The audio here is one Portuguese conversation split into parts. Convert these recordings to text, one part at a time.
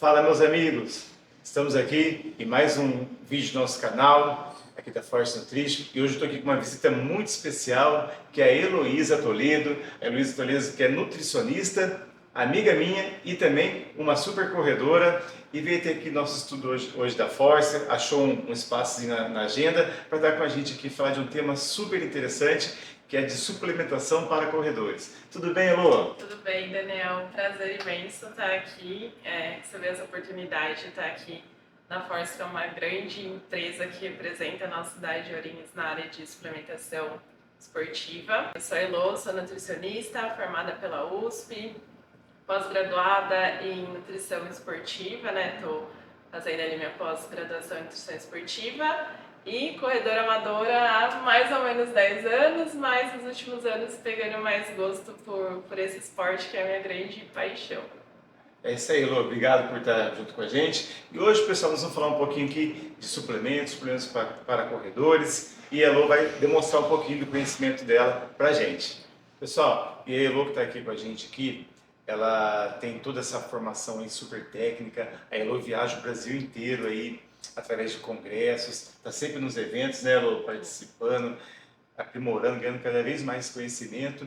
Fala, meus amigos! Estamos aqui em mais um vídeo do nosso canal, aqui da Force Nutrition, e hoje eu estou aqui com uma visita muito especial, que é a Heloísa Toledo. A Heloísa Toledo, que é nutricionista, amiga minha e também uma super corredora, e veio ter aqui nosso estudo hoje da Force, achou um espaço na agenda para estar com a gente aqui e falar de um tema super interessante, que é de suplementação para corredores. Tudo bem, Elô? Tudo bem, Daniel. Prazer imenso estar aqui, receber essa oportunidade de estar aqui na Force, que é uma grande empresa que representa a nossa cidade de Ourinhos na área de suplementação esportiva. Eu sou a Elô, sou nutricionista, formada pela USP, pós-graduada em nutrição esportiva, Estou fazendo ali minha pós-graduação em nutrição esportiva e corredora amadora há mais ou menos 10 anos, mas nos últimos anos pegando mais gosto por esse esporte que é a minha grande paixão. É isso aí, Elô. Obrigado por estar junto com a gente. E hoje, pessoal, nós vamos falar um pouquinho aqui de suplementos para corredores, e a Elô vai demonstrar um pouquinho do conhecimento dela para a gente. Pessoal, e a Elô que está aqui com a gente aqui, ela tem toda essa formação aí super técnica. A Elô viaja o Brasil inteiro aí, através de congressos, está sempre nos eventos, né, Elô, participando, aprimorando, ganhando cada vez mais conhecimento.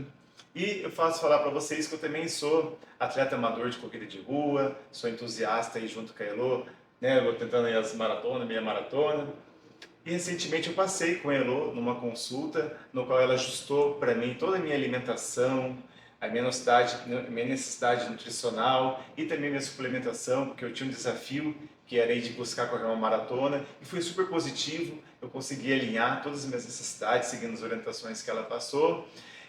E eu faço falar para vocês que eu também sou atleta amador de corrida de rua, sou entusiasta aí junto com a Elô, né, Elô, tentando aí as maratonas, meia maratona. E recentemente eu passei com a Elô numa consulta, no qual ela ajustou para mim toda a minha alimentação, a minha necessidade nutricional e também minha suplementação, porque eu tinha um desafio que era de buscar correr uma maratona, e foi super positivo. Eu consegui alinhar todas as minhas necessidades, seguindo as orientações que ela passou,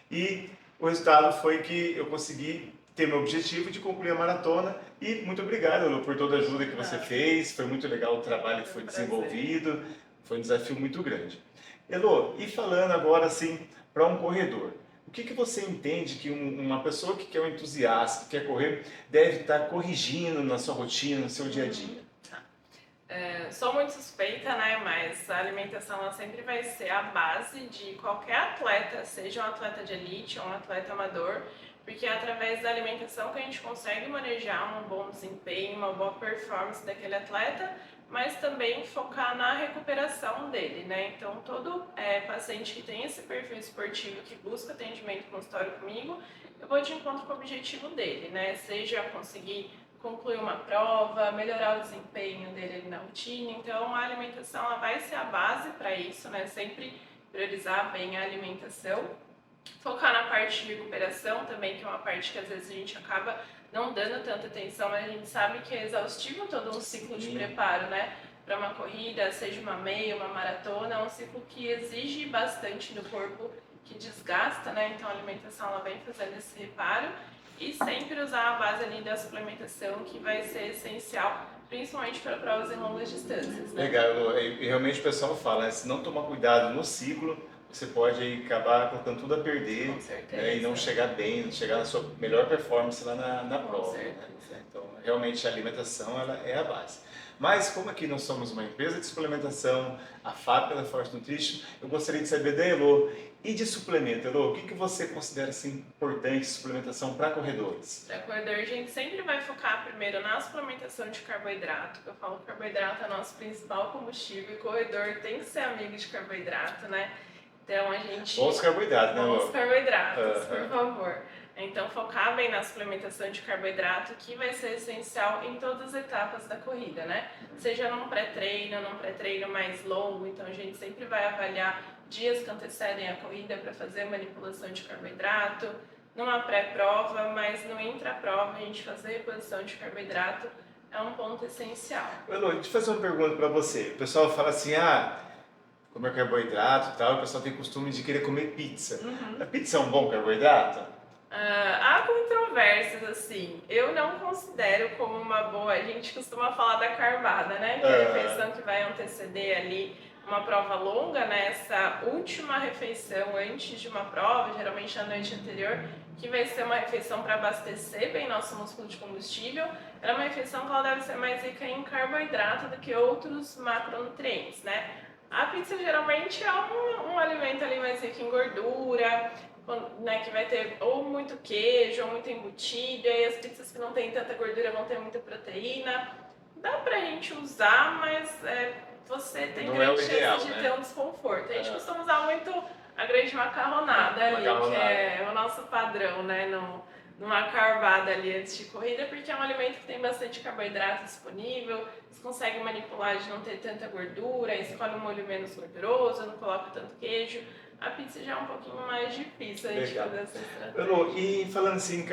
e o resultado foi que eu consegui ter meu objetivo de concluir a maratona. E muito obrigado, Elô, por toda a ajuda que você fez. Foi muito legal o trabalho que foi desenvolvido, foi um desafio muito grande. Elô, e falando agora assim para um corredor, o que você entende que uma pessoa que é um entusiasta, que quer correr, deve estar corrigindo na sua rotina, no seu dia a dia? Sou muito suspeita, mas a alimentação ela sempre vai ser a base de qualquer atleta, seja um atleta de elite ou um atleta amador, porque é através da alimentação que a gente consegue manejar um bom desempenho, uma boa performance daquele atleta, mas também focar na recuperação dele, Então, todo paciente que tem esse perfil esportivo, que busca atendimento no consultório comigo, eu vou de encontro com o objetivo dele, Seja conseguir concluir uma prova, melhorar o desempenho dele ali na rotina. Então, a alimentação ela vai ser a base para isso, Sempre priorizar bem a alimentação. Focar na parte de recuperação também, que é uma parte que às vezes a gente acaba não dando tanta atenção, mas a gente sabe que é exaustivo todo um ciclo de preparo, Para uma corrida, seja uma meia, uma maratona, é um ciclo que exige bastante do corpo, que desgasta, Então a alimentação ela vem fazendo esse reparo. E sempre usar a base ali da suplementação, que vai ser essencial, principalmente para provas em longas distâncias. Legal, e realmente o pessoal fala, se não tomar cuidado no ciclo, você pode aí acabar colocando tudo a perder, e não chegar bem, não chegar na sua melhor performance lá na prova. Então, realmente a alimentação ela é a base. Mas como aqui nós somos uma empresa de suplementação, a fábrica da Force Nutrition, eu gostaria de saber da Elô, e de suplemento, Elô, o que você considera assim, importante suplementação para corredores? Para corredor, a gente sempre vai focar primeiro na suplementação de carboidrato, que eu falo que carboidrato é o nosso principal combustível, e corredor tem que ser amigo de carboidrato, Então a gente... Bons carboidratos, né, Elô? Bons carboidratos, por favor. Então, focar bem na suplementação de carboidrato, que vai ser essencial em todas as etapas da corrida, Seja num pré-treino mais longo, então a gente sempre vai avaliar dias que antecedem a corrida para fazer manipulação de carboidrato, numa pré-prova, mas no intra-prova a gente fazer reposição de carboidrato é um ponto essencial. Elô, deixa eu fazer uma pergunta para você. O pessoal fala assim, comer carboidrato e tal, o pessoal tem costume de querer comer pizza. A pizza é um bom carboidrato? Há controvérsias, assim. Eu não considero como uma boa... A gente costuma falar da carbada, Que é a refeição que vai anteceder ali uma prova longa, Essa última refeição antes de uma prova, geralmente na noite anterior, que vai ser uma refeição para abastecer bem nosso músculo de combustível. Ela é uma refeição que ela deve ser mais rica em carboidrato do que outros macronutrientes, A pizza geralmente é um alimento ali mais rico em gordura, né, que vai ter ou muito queijo ou muito embutido, e aí as pizzas que não tem tanta gordura vão ter muita proteína. Dá pra gente usar, mas você tem Não é o grande ideal, chance de né? ter um desconforto. A gente costuma usar muito a grande macarronada ali, que Macarronada. é o nosso padrão, né? Numa carvada ali antes de corrida, porque é um alimento que tem bastante carboidrato disponível, você consegue manipular de não ter tanta gordura, escolhe um molho menos gorduroso, não coloca tanto queijo. A pizza já é um pouquinho mais difícil a gente Legal. fazer essa estratégia. Elô, e falando assim,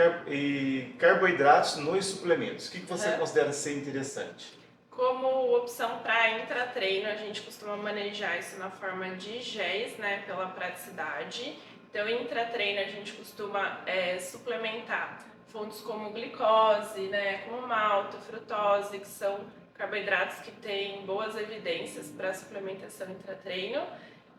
carboidratos nos suplementos, o que você considera ser interessante? Como opção para intratreino, a gente costuma manejar isso na forma de géis, né, pela praticidade. Então, em intratreino, a gente costuma suplementar fontes como glicose, né, como malto, frutose, que são carboidratos que têm boas evidências para suplementação intratreino.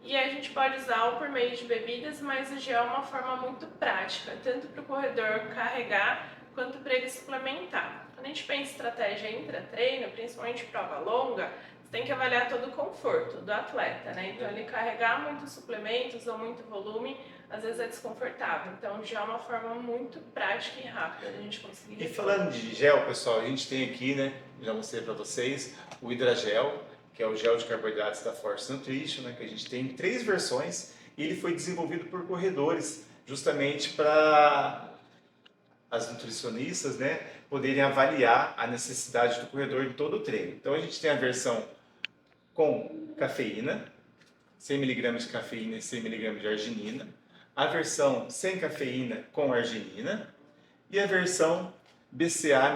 E a gente pode usar por meio de bebidas, mas o gel é uma forma muito prática, tanto para o corredor carregar quanto para ele suplementar. Quando a gente pensa em estratégia intra-treino, principalmente prova longa, você tem que avaliar todo o conforto do atleta, né? Então, ele carregar muitos suplementos ou muito volume, às vezes é desconfortável. Então, já é uma forma muito prática e rápida da gente conseguir. E falando de gel, pessoal, a gente tem aqui, né, já mostrei para vocês, o Hidragel, que é o gel de carboidratos da Force Nutrition, né, que a gente tem em 3 versões, e ele foi desenvolvido por corredores, justamente para as nutricionistas, né, poderem avaliar a necessidade do corredor em todo o treino. Então a gente tem a versão com cafeína, 100 mg de cafeína e 100 mg de arginina, a versão sem cafeína com arginina e a versão BCA-,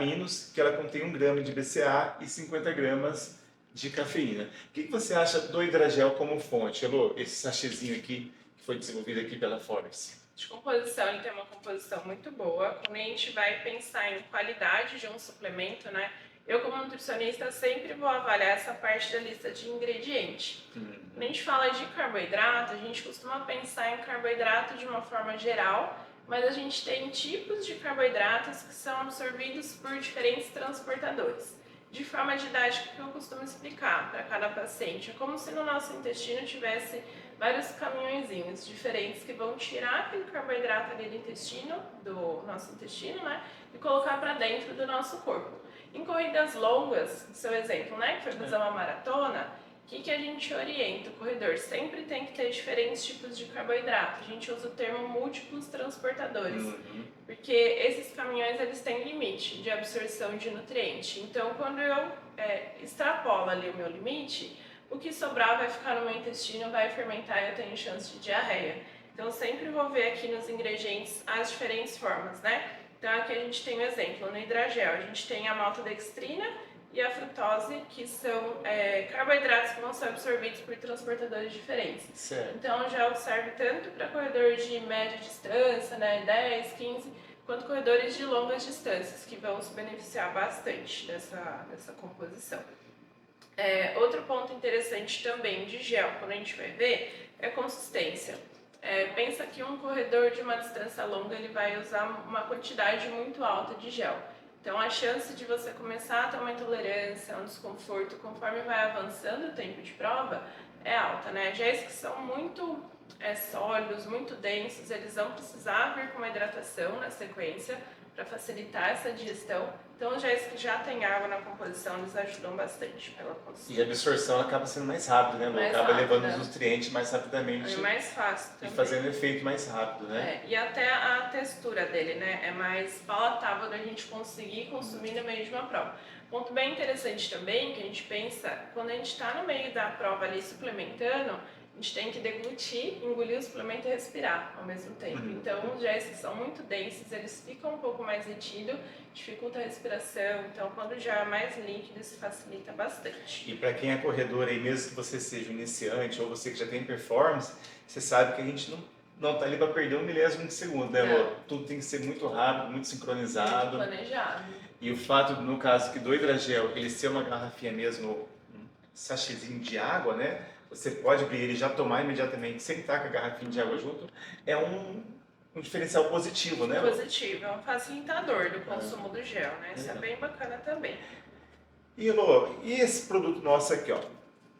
que ela contém 1 grama de BCA e 50 gramas de cafeína. O que você acha do Hidragel como fonte, Elô? Esse sachêzinho aqui, que foi desenvolvido aqui pela Force. De composição, ele tem uma composição muito boa. Quando a gente vai pensar em qualidade de um suplemento, né? Eu, como nutricionista, sempre vou avaliar essa parte da lista de ingredientes. Quando a gente fala de carboidrato, a gente costuma pensar em carboidrato de uma forma geral, mas a gente tem tipos de carboidratos que são absorvidos por diferentes transportadores. De forma didática, que eu costumo explicar para cada paciente, é como se no nosso intestino tivesse vários caminhõezinhos diferentes que vão tirar aquele carboidrato ali do intestino, do nosso intestino, né, e colocar para dentro do nosso corpo. Em corridas longas, seu exemplo, né, que foi fazer uma maratona, o que a gente orienta? O corredor sempre tem que ter diferentes tipos de carboidrato. A gente usa o termo múltiplos transportadores, porque esses caminhões eles têm limite de absorção de nutriente. Então, quando eu extrapolo ali o meu limite, o que sobrar vai ficar no meu intestino, vai fermentar e eu tenho chance de diarreia. Então, sempre vou ver aqui nos ingredientes as diferentes formas, né? Então, aqui a gente tem um exemplo, no Hidragel, a gente tem a maltodextrina e a frutose, que são carboidratos que vão ser absorvidos por transportadores diferentes. Certo. Então, o gel serve tanto para corredores de média distância, né, 10, 15, quanto corredores de longas distâncias, que vão se beneficiar bastante dessa composição. Outro ponto interessante também de gel, quando a gente vai ver, é a consistência. Pensa que um corredor de uma distância longa ele vai usar uma quantidade muito alta de gel. Então, a chance de você começar a ter uma intolerância, um desconforto, conforme vai avançando o tempo de prova, é alta, né? Géis que são muito sólidos, muito densos, eles vão precisar vir com uma hidratação na sequência para facilitar essa digestão. Então, os géis que já têm água na composição, eles ajudam bastante pela consistência. E a absorção acaba sendo mais rápida, né? Acaba levando os nutrientes mais rapidamente. É mais fácil também. E fazendo efeito mais rápido, né? E até a textura dele, né? É mais palatável da gente conseguir consumir no meio de uma prova. Ponto bem interessante também, que a gente pensa, quando a gente está no meio da prova ali suplementando, a gente tem que deglutir, engolir o suplemento e respirar ao mesmo tempo. Então, os géis que são muito densos, eles ficam um pouco mais retidos, dificulta a respiração. Então, quando já é mais líquido, isso facilita bastante. E para quem é corredor aí, mesmo que você seja um iniciante ou você que já tem performance, você sabe que a gente não tá ali para perder 1 milésimo de segundo, né, Lô? Tudo tem que ser muito rápido, muito sincronizado. Muito planejado. E o fato, no caso, que do Hidragel, ele ser uma garrafinha mesmo, um sachêzinho de água, né? Você pode abrir ele e já tomar imediatamente, sem estar com a garrafinha de água junto, é um diferencial positivo, né? Positivo, é um facilitador do consumo do gel, né? Isso é bem bacana também. E, Lô, e esse produto nosso aqui, ó,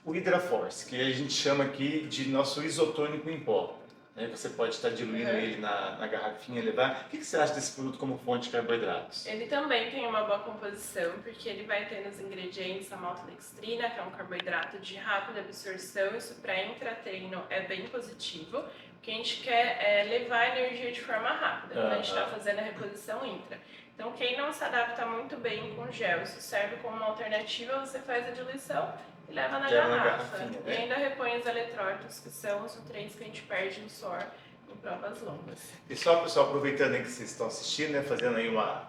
o HidraForce, que a gente chama aqui de nosso isotônico em pó. Aí você pode estar diluindo ele na garrafinha, levar. O que você acha desse produto como fonte de carboidratos? Ele também tem uma boa composição, porque ele vai ter nos ingredientes a maltodextrina, que é um carboidrato de rápida absorção. Isso para intratreino é bem positivo, porque a gente quer levar a energia de forma rápida quando a gente está fazendo a reposição intra. Então, quem não se adapta muito bem com gel, isso serve como uma alternativa, você faz a diluição e leva na garrafa. Né? E ainda repõe os eletrólitos, que são os nutrientes que a gente perde no suor em provas longas. E só, pessoal, aproveitando aí que vocês estão assistindo, né, fazendo aí uma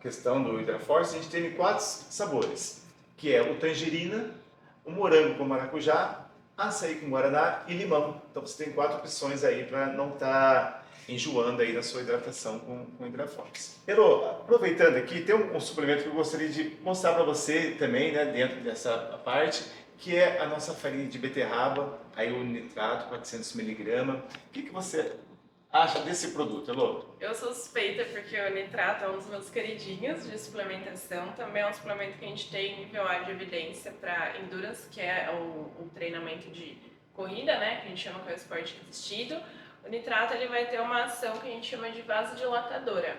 questão do Hidraforce, a gente tem 4 sabores, que é o tangerina, o morango com maracujá, açaí com guaraná e limão. Então você tem 4 opções aí para não estar enjoando aí na sua hidratação com o Hidraforce. Elô, aproveitando aqui, tem um suplemento que eu gostaria de mostrar para você também, né, dentro dessa parte, que é a nossa farinha de beterraba, aí o nitrato, 400 mg. O que você acha desse produto, Elô? Eu sou suspeita porque o nitrato é um dos meus queridinhos de suplementação. Também é um suplemento que a gente tem nível A de evidência para endurance, que é o treinamento de corrida, né, que a gente chama que é o esporte resistido. O nitrato ele vai ter uma ação que a gente chama de vasodilatadora.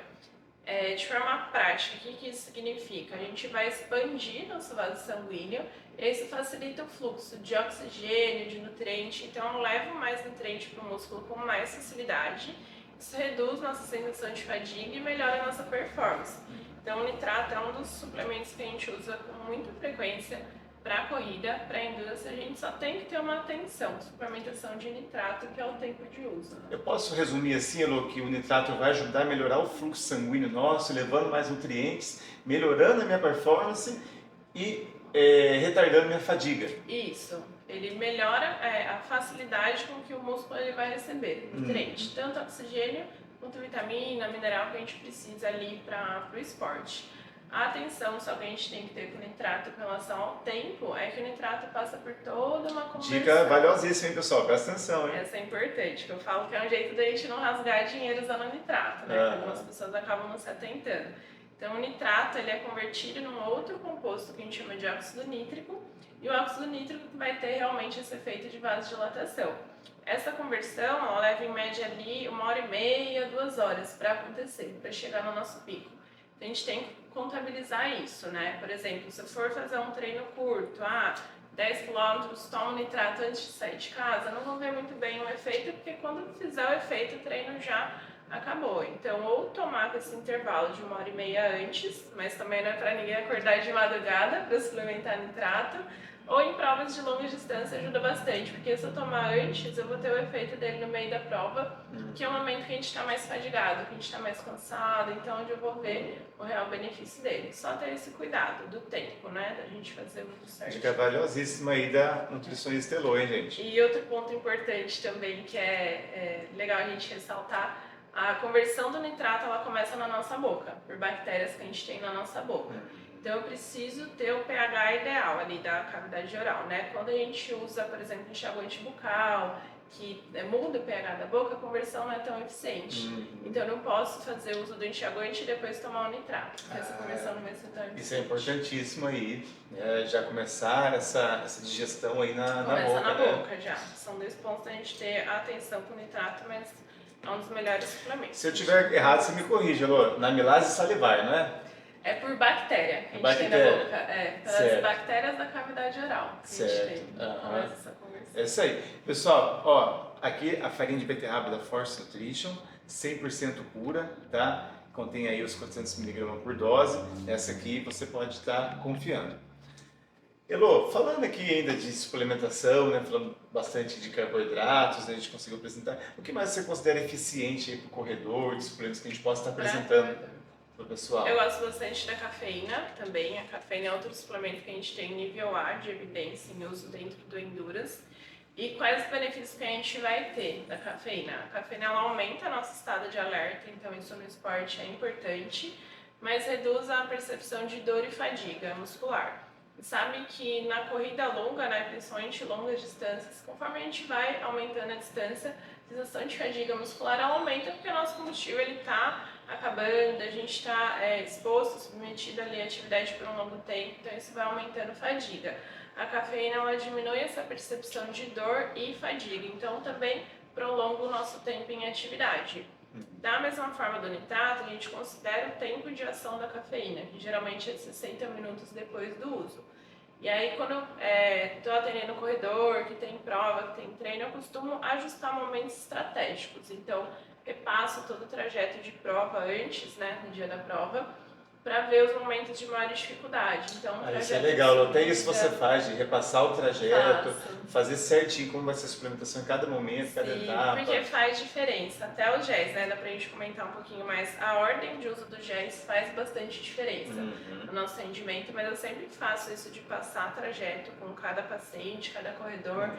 De forma prática, o que isso significa? A gente vai expandir nosso vaso sanguíneo e isso facilita o fluxo de oxigênio, de nutriente, então eu levo mais nutriente para o músculo com mais facilidade. Isso reduz nossa sensação de fadiga e melhora a nossa performance. Então o nitrato é um dos suplementos que a gente usa com muita frequência para a corrida, para a endurance. A gente só tem que ter uma atenção, suplementação de nitrato, que é o tempo de uso. Eu posso resumir assim, Elô, que o nitrato vai ajudar a melhorar o fluxo sanguíneo nosso, levando mais nutrientes, melhorando a minha performance e retardando minha fadiga. Isso. Ele melhora a facilidade com que o músculo ele vai receber nutriente, tanto oxigênio quanto vitamina, mineral que a gente precisa ali para o esporte. A atenção só que a gente tem que ter com o nitrato com relação ao tempo é que o nitrato passa por toda uma conversão. Dica valiosíssima, hein, pessoal? Presta atenção, hein? Essa é importante, que eu falo que é um jeito da gente não rasgar dinheiro usando nitrato, né? Que algumas pessoas acabam não se atentando. Então o nitrato ele é convertido num outro composto que a gente chama de óxido nítrico, e o óxido nítrico vai ter realmente esse efeito de vasodilatação. Essa conversão ela leva em média ali 1h30, 2 horas para acontecer, para chegar no nosso pico. Então, a gente tem que contabilizar isso, né? Por exemplo, se eu for fazer um treino curto, 10 km, toma nitrato antes de sair de casa, não vou ver muito bem o efeito, porque quando fizer o efeito, o treino já acabou. Então, ou tomar com esse intervalo de 1h30 antes, mas também não é para ninguém acordar de madrugada para suplementar nitrato, ou em provas de longa distância ajuda bastante, porque se eu tomar antes, eu vou ter o efeito dele no meio da prova, que é o momento que a gente está mais fadigado, que a gente está mais cansado, então onde eu vou ver o real benefício dele. Só ter esse cuidado do tempo, né, da gente fazer tudo certo. Dica valiosíssima aí da nutricionista Elô, hein, gente? E outro ponto importante também, que é legal a gente ressaltar, a conversão do nitrato ela começa na nossa boca, por bactérias que a gente tem na nossa boca. Então eu preciso ter o pH ideal ali da cavidade oral, né? Quando a gente usa, por exemplo, enxaguante bucal, que muda o pH da boca, a conversão não é tão eficiente. Então eu não posso fazer uso do enxaguante e depois tomar o nitrato, porque essa conversão não vai ser tão eficiente. Isso é importantíssimo aí, já começar essa digestão aí na boca. Começa na boca já. São 2 pontos da gente ter a atenção com o nitrato, mas é um dos melhores suplementos. Se eu tiver errado, você me corrige, Elô. Na amilase salivar, não é? É por bactéria que a gente tem na boca. Pelas bactérias da cavidade oral que a gente tem. Começa essa conversão. É isso aí. Pessoal, ó, aqui a farinha de beterraba da Force Nutrition, 100% pura, tá? Contém aí os 400 mg por dose. Essa aqui você pode estar confiando. Elô, falando aqui ainda de suplementação, né, falando bastante de carboidratos, né, a gente conseguiu apresentar. O que mais você considera eficiente para o corredor, de suplementos que a gente possa estar apresentando para o pessoal? Eu gosto bastante da cafeína também. A cafeína é outro suplemento que a gente tem nível A de evidência em uso dentro do Endurance. E quais os benefícios que a gente vai ter da cafeína? A cafeína ela aumenta a nossa estado de alerta, então isso no esporte é importante, mas reduz a percepção de dor e fadiga muscular. Sabe que na corrida longa, né, principalmente longas distâncias, conforme a gente vai aumentando a distância, a sensação de fadiga muscular ela aumenta porque o nosso combustível está acabando, a gente está exposto, submetido ali à atividade por um longo tempo, então isso vai aumentando a fadiga. A cafeína ela diminui essa percepção de dor e fadiga, então também prolonga o nosso tempo em atividade. Da mesma forma do nitrato, a gente considera o tempo de ação da cafeína, que geralmente é 60 minutos depois do uso. E aí, quando eu estou atendendo o corredor, que tem prova, que tem treino, eu costumo ajustar momentos estratégicos. Então, repasso todo o trajeto de prova antes, né, no dia da prova, para ver os momentos de maior dificuldade. Então, Isso é legal, até isso você faz, de repassar o trajeto, faço. fazer certinho como vai ser a suplementação em cada momento, cada Sim, etapa. porque faz diferença. Até os géis, né? Dá pra gente comentar um pouquinho mais. A ordem de uso dos géis faz bastante diferença no nosso atendimento, mas eu sempre faço isso de passar trajeto com cada paciente, cada corredor,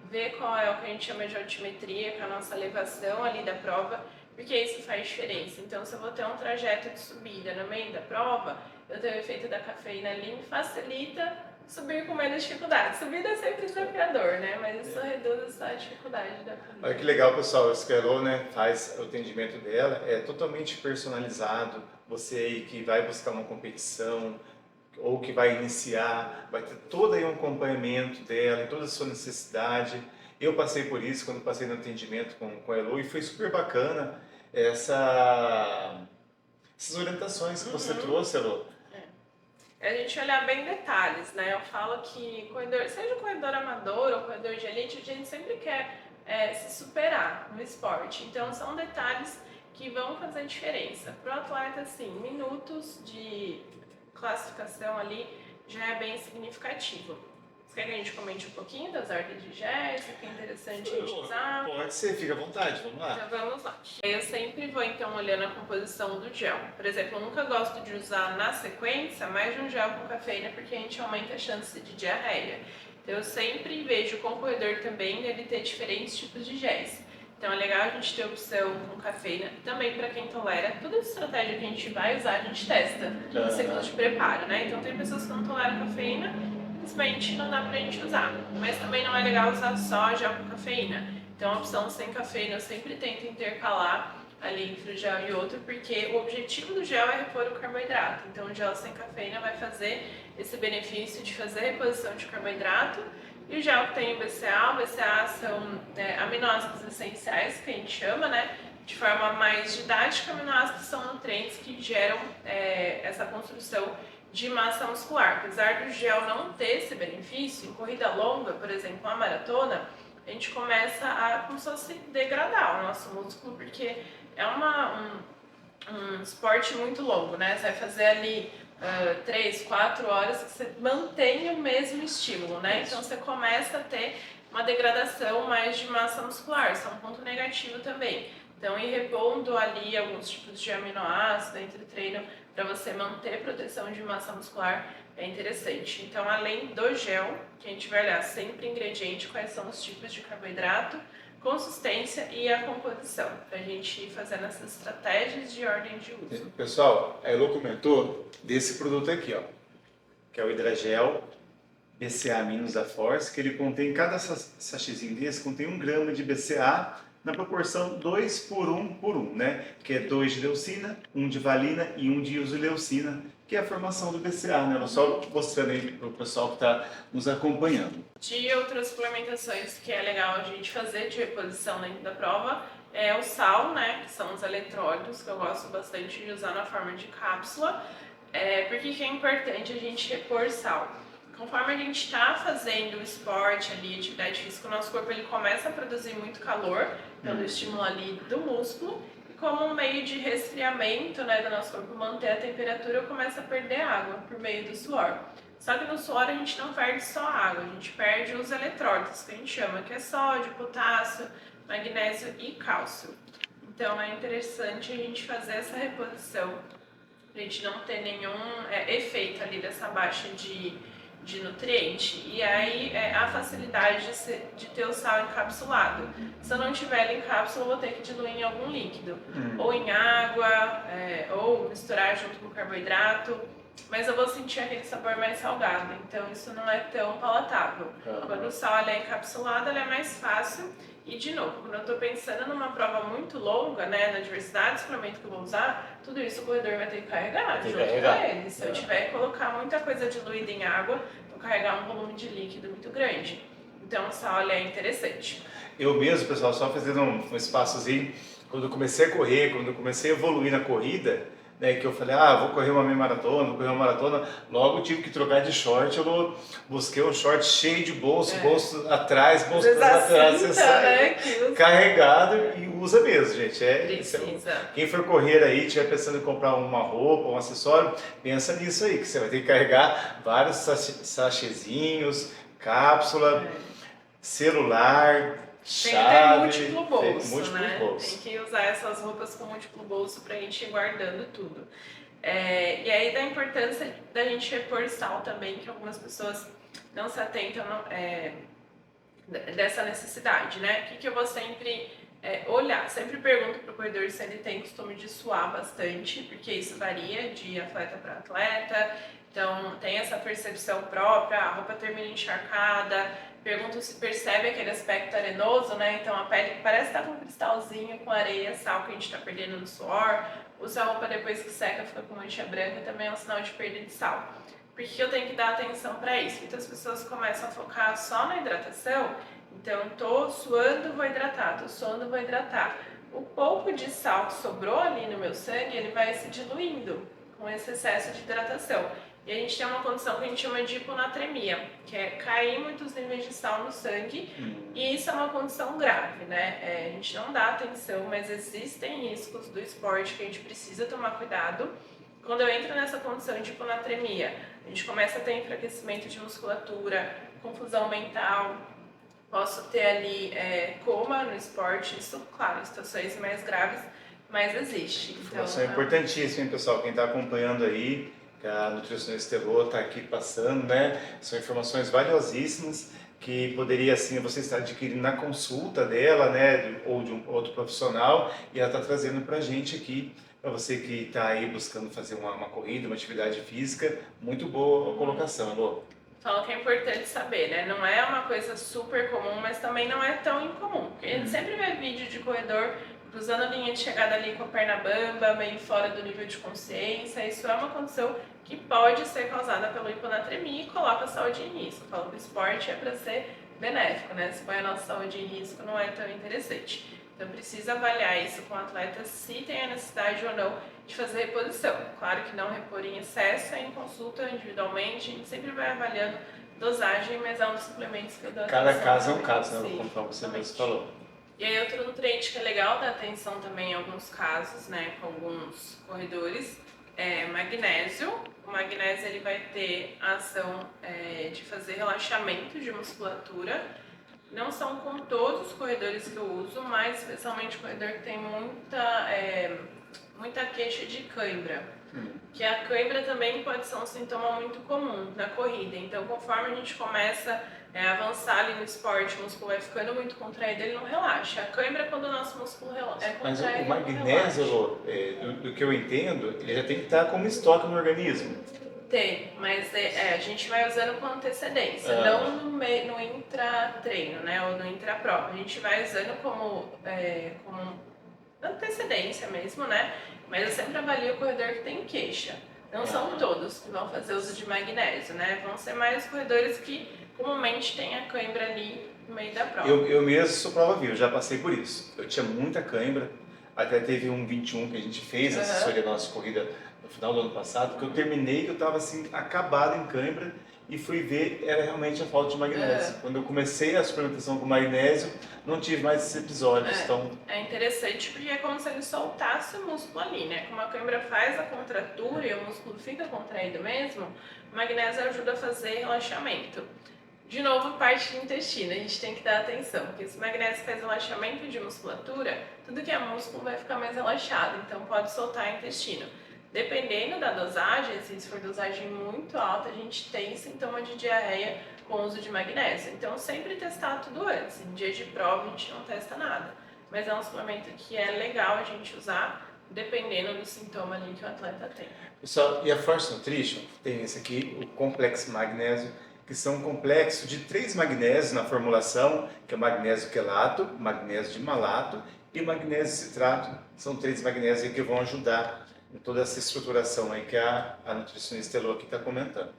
ver qual é o que a gente chama de altimetria, que é a nossa elevação ali da prova, porque isso faz diferença. Então, se eu vou ter um trajeto de subida no meio da prova, eu tenho o efeito da cafeína ali, me facilita subir com menos dificuldade. Subida é sempre desafiador, né? Mas isso reduz a dificuldade da corrida. Olha que legal, pessoal. A Skylo, né, faz o atendimento dela, é totalmente personalizado. Você aí que vai buscar uma competição ou que vai iniciar, vai ter todo aí um acompanhamento dela, em toda a sua necessidade. Eu passei por isso quando passei no atendimento com a Elo e foi super bacana essas orientações que você trouxe, Elo. É a gente olhar bem detalhes, né? Eu falo que corredor, seja corredor amador ou corredor de elite, a gente sempre quer se superar no esporte. Então, são detalhes que vão fazer diferença. Para o atleta, sim, minutos de classificação ali já é bem significativo. Você quer que a gente comente um pouquinho das ordens de géis, o que é interessante a gente usar? Pode ser, fica à vontade, vamos lá. Então vamos lá. Eu sempre vou então olhando a composição do gel. Por exemplo, eu nunca gosto de usar na sequência mais de um gel com cafeína porque a gente aumenta a chance de diarreia. Então eu sempre vejo com o corredor também ele ter diferentes tipos de géis. Então é legal a gente ter opção com cafeína também para quem tolera. Toda estratégia que a gente vai usar, a gente testa no ciclo de preparo, né? Então tem pessoas que não toleram cafeína, simplesmente não dá pra gente usar. Mas também não é legal usar só gel com cafeína. Então a opção sem cafeína eu sempre tento intercalar ali entre o gel e outro, porque o objetivo do gel é repor o carboidrato. Então o gel sem cafeína vai fazer esse benefício de fazer a reposição de carboidrato. E o gel que tem o BCA são aminoácidos essenciais, que a gente chama, né? De forma mais didática, aminoácidos são nutrientes que geram essa construção de massa muscular. Apesar do gel não ter esse benefício, em corrida longa, por exemplo, uma maratona, a gente começa a como se fosse degradar o nosso músculo, porque é um esporte muito longo, né? Você vai fazer ali 3, 4 horas que você mantém o mesmo estímulo, né? Então você começa a ter uma degradação mais de massa muscular, isso é um ponto negativo também. Então, ir repondo ali alguns tipos de aminoácidos entre o treino para você manter proteção de massa muscular é interessante. Então, além do gel, que a gente vai olhar sempre ingrediente, quais são os tipos de carboidrato, consistência e a composição, para a gente ir fazendo essas estratégias de ordem de uso. Pessoal, a Elo comentou desse produto aqui, ó, que é o Hidragel BCA- da Force, que ele contém, cada sachêzinho desse contém 1 grama de BCA na proporção 2 por 1, né? Que é 2 de leucina, 1 de valina e 1 de isoleucina, que é a formação do BCA, né? Só mostrando aí para o pessoal que está nos acompanhando. De outras suplementações que é legal a gente fazer de reposição dentro da prova é o sal, né? Que são os eletrólitos, que eu gosto bastante de usar na forma de cápsula. Por que é importante a gente repor sal? Conforme a gente está fazendo o esporte ali, atividade física, o nosso corpo ele começa a produzir muito calor, pelo estímulo ali do músculo, e como um meio de resfriamento, né, do nosso corpo manter a temperatura, eu começo a perder água por meio do suor. Só que no suor a gente não perde só água, a gente perde os eletrólitos, que a gente chama, que é sódio, potássio, magnésio e cálcio. Então é interessante a gente fazer essa reposição, para a gente não ter nenhum efeito ali dessa baixa de nutriente. E aí a facilidade de ter o sal encapsulado. Se eu não tiver ele em cápsula, eu vou ter que diluir em algum líquido, ou em água, ou misturar junto com o carboidrato, mas eu vou sentir aquele sabor mais salgado, então isso não é tão palatável. Quando o sal é encapsulado, ele é mais fácil. E, de novo, quando eu estou pensando numa prova muito longa, né, na diversidade de suplemento que eu vou usar, tudo isso o corredor vai ter que carregar junto com ele. Se eu tiver que colocar muita coisa diluída em água, vou carregar um volume de líquido muito grande. Então o sal ele é interessante. Eu mesmo, pessoal, só fazendo um espaçozinho, quando eu comecei a correr, quando eu comecei a evoluir na corrida, né, que eu falei, vou correr uma meia maratona, vou correr uma maratona, logo eu tive que trocar de short, eu busquei um short cheio de bolso, bolso atrás, bolso para laterais, você sai carregado e usa mesmo, gente. Precisa. Quem for correr aí, estiver pensando em comprar uma roupa, um acessório, pensa nisso aí, que você vai ter que carregar vários sachezinhos, cápsula, celular, tem que ter múltiplo bolso, múltiplo né? bolso. Tem que usar essas roupas com múltiplo bolso pra gente ir guardando tudo. E aí da importância da gente repor sal também, que algumas pessoas não se atentam dessa necessidade, né? O que eu vou sempre olhar? Sempre pergunto pro corredor se ele tem costume de suar bastante, porque isso varia de atleta para atleta. Então, tem essa percepção própria, a roupa termina encharcada, pergunto se percebe aquele aspecto arenoso, né? Então, a pele parece estar com um cristalzinho, com areia, sal que a gente está perdendo no suor. Usa a roupa depois que seca, fica com mancha branca, também é um sinal de perda de sal. Por que eu tenho que dar atenção para isso? Muitas pessoas começam a focar só na hidratação, então tô suando, vou hidratar, tô suando, vou hidratar. O pouco de sal que sobrou ali no meu sangue, ele vai se diluindo com esse excesso de hidratação. E a gente tem uma condição que a gente chama de hiponatremia, que é cair muitos níveis de sal no sangue, e isso é uma condição grave, né? A gente não dá atenção, mas existem riscos do esporte que a gente precisa tomar cuidado. Quando eu entro nessa condição de hiponatremia, a gente começa a ter enfraquecimento de musculatura, confusão mental, posso ter ali coma no esporte, isso, claro, em situações mais graves, mas existe. Informação importantíssima, hein, pessoal? Quem está acompanhando aí, que a nutricionista Elô está aqui passando, né? São informações valiosíssimas que poderia, assim, você estar adquirindo na consulta dela, né? Ou de um outro profissional, e ela está trazendo para a gente aqui, para você que está aí buscando fazer uma corrida, uma atividade física. Muito boa a colocação, Elô. Falo que é importante saber, né? Não é uma coisa super comum, mas também não é tão incomum. Porque a gente sempre vê vídeo de corredor cruzando a linha de chegada ali com a perna bamba, meio fora do nível de consciência. Isso é uma condição que pode ser causada pela hiponatremia e coloca a saúde em risco. Falo que o esporte é para ser benéfico, né? Se põe a nossa saúde em risco, não é tão interessante. Então precisa avaliar isso com o atleta se tem a necessidade ou não de fazer reposição. Claro que não repor em excesso, é em consulta individualmente, a gente sempre vai avaliando dosagem, mas é um dos suplementos que eu dou atenção. Cada caso é um caso, né? Sim, Conforme você mesmo falou. E aí outro nutriente que é legal dar atenção também em alguns casos, né, com alguns corredores, é magnésio. O magnésio ele vai ter a ação de fazer relaxamento de musculatura. Não são com todos os corredores que eu uso, mas especialmente corredor que tem muita queixa de cãibra. Que a cãibra também pode ser um sintoma muito comum na corrida. Então, conforme a gente começa a avançar ali no esporte, o músculo vai ficando muito contraído, ele não relaxa. A cãibra é quando o nosso músculo é contraído. Mas o magnésio, do que eu entendo, ele já tem que estar como estoque no organismo. Tem, mas a gente vai usando com antecedência, não no intra-treino, né, ou no intra-prova. A gente vai usando como antecedência mesmo, né? Mas eu sempre avalio o corredor que tem queixa. Não são todos que vão fazer uso de magnésio, né? Vão ser mais os corredores que comumente têm a cãibra ali no meio da prova. Eu mesmo sou prova viva, já passei por isso. Eu tinha muita cãibra, até teve um 21 que a gente fez, assessoria da nossa corrida no final do ano passado, que eu terminei, que eu estava assim, acabado em cãibra, e fui ver, era realmente a falta de magnésio. Quando eu comecei a suplementação com magnésio, não tive mais esses episódios. Então... É interessante porque é como se ele soltasse o músculo ali, né? Como a cãibra faz a contratura e o músculo fica contraído mesmo, o magnésio ajuda a fazer relaxamento. De novo, parte do intestino, a gente tem que dar atenção, porque se o magnésio faz relaxamento de musculatura, tudo que é músculo vai ficar mais relaxado, então pode soltar o intestino. Dependendo da dosagem, se for dosagem muito alta, a gente tem sintoma de diarreia com o uso de magnésio. Então, sempre testar tudo antes. Em dia de prova, a gente não testa nada. Mas é um suplemento que é legal a gente usar, dependendo do sintoma ali que o atleta tem. Pessoal, e a Force Nutrition tem esse aqui, o Complexo Magnésio, que são um complexo de 3 magnésios na formulação, que é o magnésio quelato, magnésio de malato e magnésio citrato. São 3 magnésios que vão ajudar em toda essa estruturação aí que a nutricionista Elô aqui está comentando.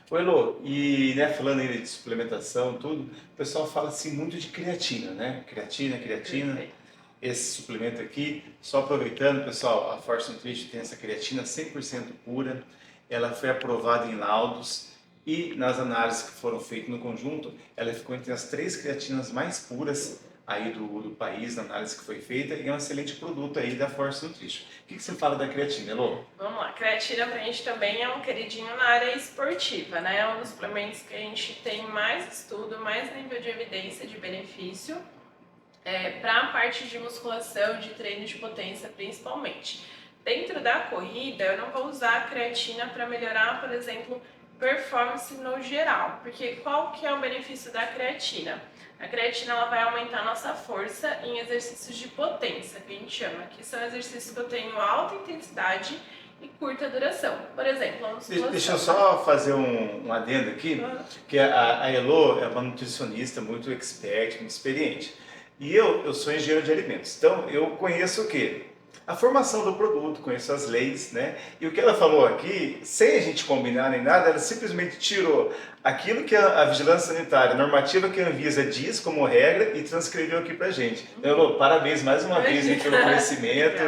Ô Elô, e né, falando aí de suplementação, tudo, o pessoal fala assim muito de creatina, né? Creatina. Perfeito. Esse suplemento aqui, só aproveitando, pessoal, a Force Nutrition tem essa creatina 100% pura, ela foi aprovada em laudos e nas análises que foram feitas no conjunto, ela ficou entre as 3 creatinas mais puras aí do país, na análise que foi feita, e é um excelente produto aí da Force Nutrition. O que você fala da creatina, Elô? Vamos lá, creatina pra gente também é um queridinho na área esportiva, né? É um dos suplementos que a gente tem mais estudo, mais nível de evidência de benefício. Para a parte de musculação, de treino de potência principalmente. Dentro da corrida, eu não vou usar a creatina para melhorar, por exemplo, performance no geral, porque qual que é o benefício da creatina? A creatina ela vai aumentar a nossa força em exercícios de potência, que a gente chama, que são exercícios que eu tenho alta intensidade e curta duração. Por exemplo, a musculação. Deixa eu só fazer um adendo aqui, que a Elô é uma nutricionista muito expert, muito experiente. E eu sou engenheiro de alimentos, então eu conheço o quê? A formação do produto, conheço as leis, né? E o que ela falou aqui, sem a gente combinar nem nada, ela simplesmente tirou aquilo que a Vigilância Sanitária, a normativa que a Anvisa diz como regra e transcreveu aqui pra gente. Então, Elô, parabéns mais uma vez aí pelo conhecimento.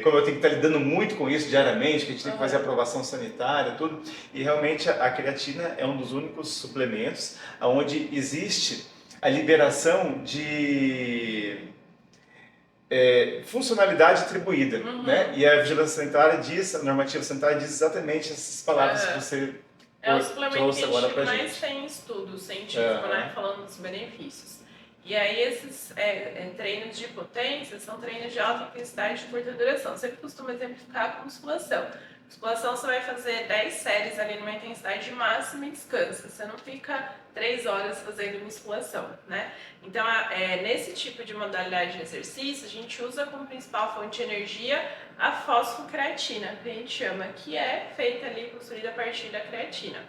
Como eu tenho que estar lidando muito com isso diariamente, que a gente tem que fazer aprovação sanitária, tudo, e realmente a creatina é um dos únicos suplementos onde existe a liberação de funcionalidade atribuída, né? E a vigilância sanitária diz, a normativa sanitária diz exatamente essas palavras que você é o suplemento trouxe que a agora gente pra mais gente. tem estudo científico, né? Falando dos benefícios. E aí esses treinos de potência são treinos de alta intensidade de curta duração. Eu sempre costumo exemplificar com musculação. Musculação você vai fazer 10 séries ali numa intensidade máxima e descansa. Você não fica 3 horas fazendo musculação, né? Então, nesse tipo de modalidade de exercício, a gente usa como principal fonte de energia a fosfocreatina, que a gente chama, que é feita ali, construída a partir da creatina.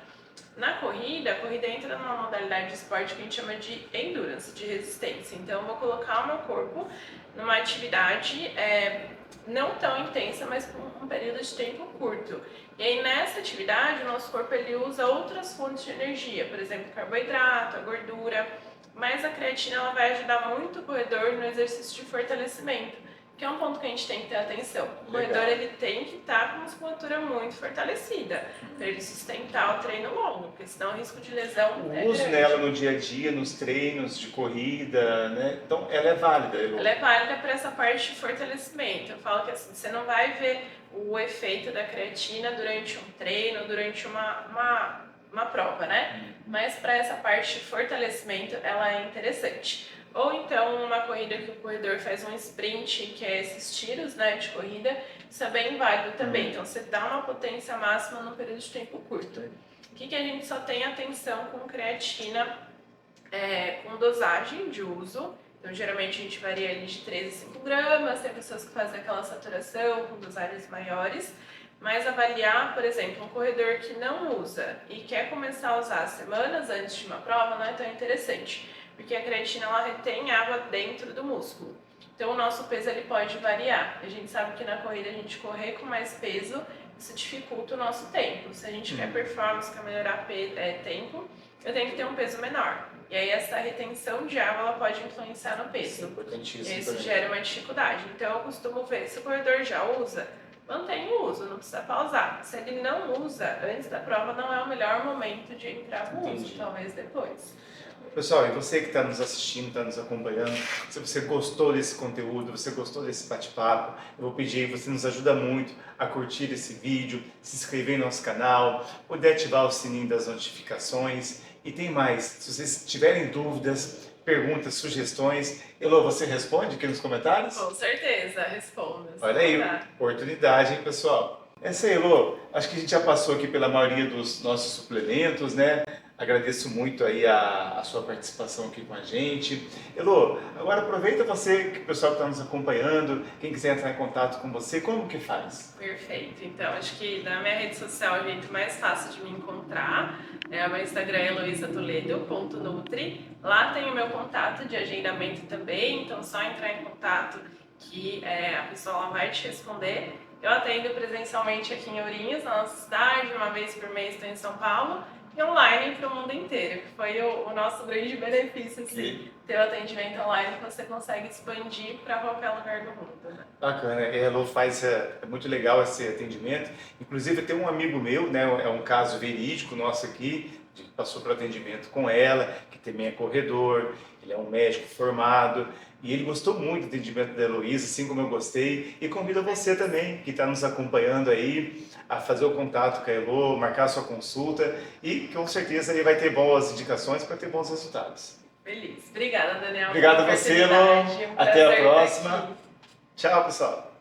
Na corrida, a corrida entra numa modalidade de esporte que a gente chama de endurance, de resistência. Então, eu vou colocar o meu corpo numa atividade não tão intensa, mas por um período de tempo curto. E aí, nessa atividade, o nosso corpo ele usa outras fontes de energia, por exemplo, carboidrato, a gordura, mas a creatina ela vai ajudar muito o corredor no exercício de fortalecimento, que é um ponto que a gente tem que ter atenção. O corredor ele tem que estar com a musculatura muito fortalecida, para ele sustentar o treino longo, porque senão o risco de lesão o uso nela no dia a dia, nos treinos de corrida, né? Então ela é válida. Ela é válida para essa parte de fortalecimento. Eu falo que assim, você não vai ver o efeito da creatina durante um treino, durante uma prova, né? Mas para essa parte de fortalecimento ela é interessante. Ou então uma corrida que o corredor faz um sprint, que é esses tiros, né, de corrida, isso é bem válido também. Então você dá uma potência máxima num período de tempo curto. O que a gente só tem atenção com creatina com dosagem de uso. Então geralmente a gente varia ali de 3 a 5 gramas, tem pessoas que fazem aquela saturação com dosagens maiores. Mas avaliar, por exemplo, um corredor que não usa e quer começar a usar semanas antes de uma prova não é tão interessante, porque a creatina ela retém água dentro do músculo. Então o nosso peso ele pode variar. A gente sabe que na corrida a gente correr com mais peso, isso dificulta o nosso tempo. Se a gente quer performance, quer melhorar tempo, eu tenho que ter um peso menor. E aí essa retenção de água ela pode influenciar no peso. Isso e isso gera uma dificuldade. Então eu costumo ver, se o corredor já usa, mantém o uso, não precisa pausar. Se ele não usa, antes da prova não é o melhor momento de entrar com o uso, talvez depois. Pessoal, e você que está nos assistindo, está nos acompanhando, se você gostou desse conteúdo, você gostou desse bate-papo, eu vou pedir, você nos ajuda muito a curtir esse vídeo, se inscrever no nosso canal, poder ativar o sininho das notificações. E tem mais, se vocês tiverem dúvidas, perguntas, sugestões, Elô, você responde aqui nos comentários? Com certeza, respondo. Olha aí, oportunidade, hein, pessoal? Essa aí, Elô, acho que a gente já passou aqui pela maioria dos nossos suplementos, né? Agradeço muito aí a sua participação aqui com a gente. Elô, agora aproveita você, que o pessoal que está nos acompanhando, quem quiser entrar em contato com você, como que faz? Perfeito, então acho que na minha rede social é o jeito mais fácil de me encontrar. O meu Instagram é eloisatoledo.nutri. Lá tem o meu contato de agendamento também, então é só entrar em contato que a pessoa ela vai te responder. Eu atendo presencialmente aqui em Ourinhos, na nossa cidade, uma vez por mês estou em São Paulo, e online para o mundo inteiro, que foi o nosso grande benefício, assim, ter o atendimento online que você consegue expandir para qualquer lugar do mundo. Né? Bacana, a Elo faz, é muito legal esse atendimento. Inclusive, tem um amigo meu, né, é um caso verídico nosso aqui, que passou por atendimento com ela, que também é corredor, ele é um médico formado, e ele gostou muito do atendimento da Heloísa, assim como eu gostei, e convida você também, que está nos acompanhando aí, a fazer o contato com a Elo, marcar a sua consulta, e com certeza ele vai ter boas indicações para ter bons resultados. Feliz. Obrigada, Daniel. Obrigado a você, Elo. Até a próxima. Tchau, pessoal.